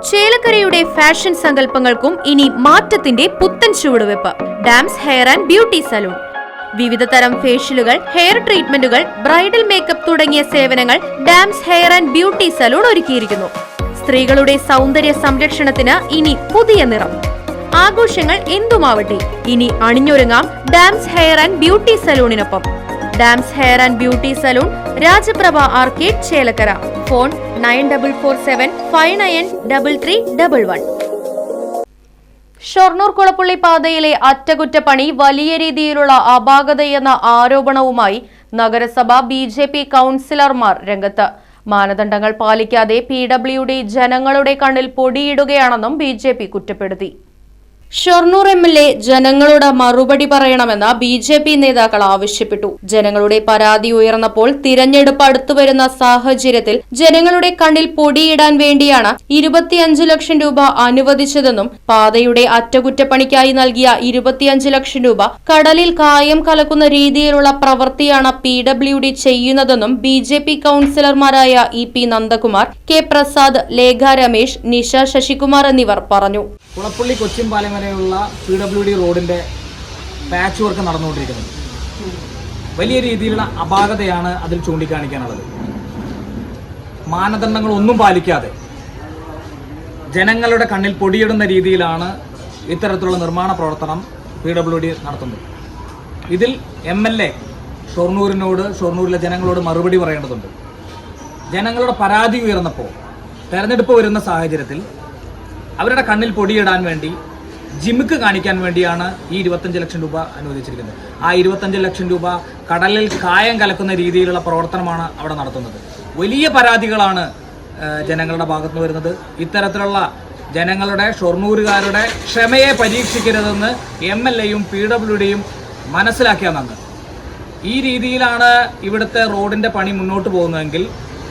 ചേലക്കരയുടെ fashion സങ്കല്പങ്ങൾക്കും ഇനി മാറ്റത്തിന്റെ പുത്തൻ ചുവടുവെപ്പ്. Dams hair and beauty salon. വിവിധ തരം ഫേഷ്യലുകൾ, ഹെയർ ട്രീറ്റ്മെന്റുകൾ, ബ്രൈഡൽ മേക്കപ്പ് തുടങ്ങിയ സേവനങ്ങൾ Dams hair and beauty salon ഒരുക്കിയിരിക്കുന്നു. സ്ത്രീകളുടെ സൗന്ദര്യ സംരക്ഷണത്തിന് ഇനി പുതിയ നിറം. ആഘോഷങ്ങൾ എന്തുമാവട്ടെ, ഇനി അണിഞ്ഞൊരുങ്ങാം ഡാംസ് ഹെയർ ആൻഡ് ബ്യൂട്ടി സലൂണിനൊപ്പം. Dams hair and beauty salon, Rajaprabha arcade, Chelakkara. Phone 9447593311. Shoranur Kulappully പാതയിലെ അറ്റകുറ്റപ്പണി വലിയ രീതിയിലുള്ള അപാകതയെന്ന ആരോപണവുമായി നഗരസഭ BJP കൗൺസിലർമാർ രംഗത്ത്. മാനദണ്ഡങ്ങൾ പാലിക്കാതെ PWD ജനങ്ങളുടെ കണ്ണിൽ പൊടിയിടുകയാണെന്നും BJP കുറ്റപ്പെടുത്തി. ഷൊർണൂർ MLA ജനങ്ങളോട് മറുപടി പറയണമെന്ന് BJP നേതാക്കൾ ആവശ്യപ്പെട്ടു. ജനങ്ങളുടെ പരാതി ഉയർന്നപ്പോൾ തിരഞ്ഞെടുപ്പ് അടുത്തുവരുന്ന സാഹചര്യത്തിൽ ജനങ്ങളുടെ കണ്ണിൽ പൊടിയിടാൻ വേണ്ടിയാണ് 25 ലക്ഷം രൂപ അനുവദിച്ചതെന്നും പാതയുടെ അറ്റകുറ്റപ്പണിക്കായി നൽകിയ 25 ലക്ഷം രൂപ കടലിൽ കായം കലക്കുന്ന രീതിയിലുള്ള പ്രവൃത്തിയാണ് PWD ചെയ്യുന്നതെന്നും BJP കൗൺസിലർമാരായ EP നന്ദകുമാർ, K പ്രസാദ്, ലേഖ രമേശ്, നിഷ ശശികുമാർ എന്നിവർ പറഞ്ഞു. കുളപ്പള്ളി കൊച്ചിൻപാലം വരെയുള്ള PWD റോഡിൻ്റെ പാച്ച് വർക്ക് നടന്നുകൊണ്ടിരിക്കുന്നത്. വലിയ രീതിയിലുള്ള അപാകതയാണ് അതിൽ ചൂണ്ടിക്കാണിക്കാനുള്ളത്. മാനദണ്ഡങ്ങളൊന്നും പാലിക്കാതെ ജനങ്ങളുടെ കണ്ണിൽ പൊടിയിടുന്ന രീതിയിലാണ് ഇത്തരത്തിലുള്ള നിർമ്മാണ പ്രവർത്തനം PWD നടത്തുന്നത്. ഇതിൽ MLA ഷൊർണൂരിലെ ജനങ്ങളോട് മറുപടി പറയേണ്ടതുണ്ട്. ജനങ്ങളുടെ പരാതി ഉയർന്നപ്പോൾ തെരഞ്ഞെടുപ്പ് വരുന്ന സാഹചര്യത്തിൽ അവരുടെ കണ്ണിൽ പൊടിയിടാൻ വേണ്ടി ജിമിക്ക് കാണിക്കാൻ വേണ്ടിയാണ് ഈ 25 ലക്ഷം രൂപ അനുവദിച്ചിരിക്കുന്നത്. ആ 25 ലക്ഷം രൂപ കടലിൽ കായം കലക്കുന്ന രീതിയിലുള്ള പ്രവർത്തനമാണ് അവിടെ നടത്തുന്നത്. വലിയ പരാതികളാണ് ജനങ്ങളുടെ ഭാഗത്തുനിന്ന് വരുന്നത്. ഇത്തരത്തിലുള്ള ജനങ്ങളുടെ, ഷൊർണൂരുകാരുടെ ക്ഷമയെ പരീക്ഷിക്കരുതെന്ന് MLAയും PWDയും മനസ്സിലാക്കിയാൽ നന്ന്. ഈ രീതിയിലാണ് ഇവിടുത്തെ റോഡിൻ്റെ പണി മുന്നോട്ട് പോകുന്നതെങ്കിൽ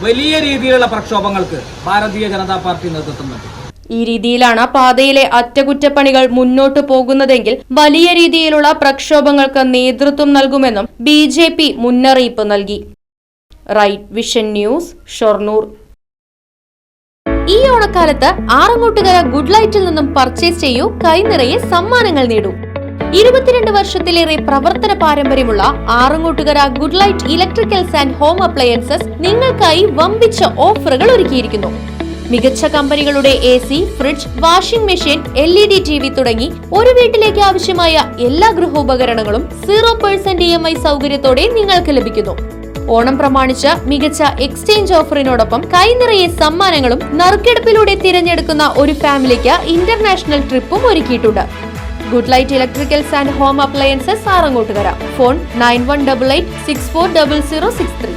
വലിയ രീതിയിലുള്ള പ്രക്ഷോഭങ്ങൾക്ക് ഭാരതീയ ജനതാ പാർട്ടി നേതൃത്വം നൽകും. ഈ രീതിയിലാണ് പാതയിലെ അറ്റകുറ്റപ്പണികൾ മുന്നോട്ടു പോകുന്നതെങ്കിൽ വലിയ രീതിയിലുള്ള പ്രക്ഷോഭങ്ങൾക്ക് നേതൃത്വം നൽകുമെന്നും BJP മുന്നറിയിപ്പ് നൽകി. Right vision news, Shoranur. ഈ ഓണക്കാലത്ത് ആറങ്ങോട്ടുകര ഗുഡ് ലൈറ്റിൽ നിന്നും പർച്ചേസ് ചെയ്യൂ, കൈനിറയെ സമ്മാനങ്ങൾ നേടൂ. 22 വർഷത്തിലേറെ പ്രവർത്തന പാരമ്പര്യമുള്ള Arangottukara good light electricals and home appliances നിങ്ങൾക്കായി വമ്പിച്ച ഓഫറുകൾ ഒരുക്കിയിരിക്കുന്നു. മികച്ച കമ്പനികളുടെ AC, fridge, washing machine, LED TV തുടങ്ങി ഒരു വീട്ടിലേക്ക് ആവശ്യമായ എല്ലാ ഗൃഹോപകരണങ്ങളും 0% EMI സൗകര്യത്തോടെ നിങ്ങൾക്ക് ലഭിക്കുന്നു. ഓണം പ്രമാണിച്ച് മികച്ച എക്സ്ചേഞ്ച് ഓഫറിനോടൊപ്പം കൈനിറയെ സമ്മാനങ്ങളും നറുക്കെടുപ്പിലൂടെ തിരഞ്ഞെടുക്കുന്ന ഒരു ഫാമിലിക്ക് ഇന്റർനാഷണൽ ട്രിപ്പും ഒരുക്കിയിട്ടുണ്ട്. Good light electricals and home appliances Arangottukara. Phone 9188640063.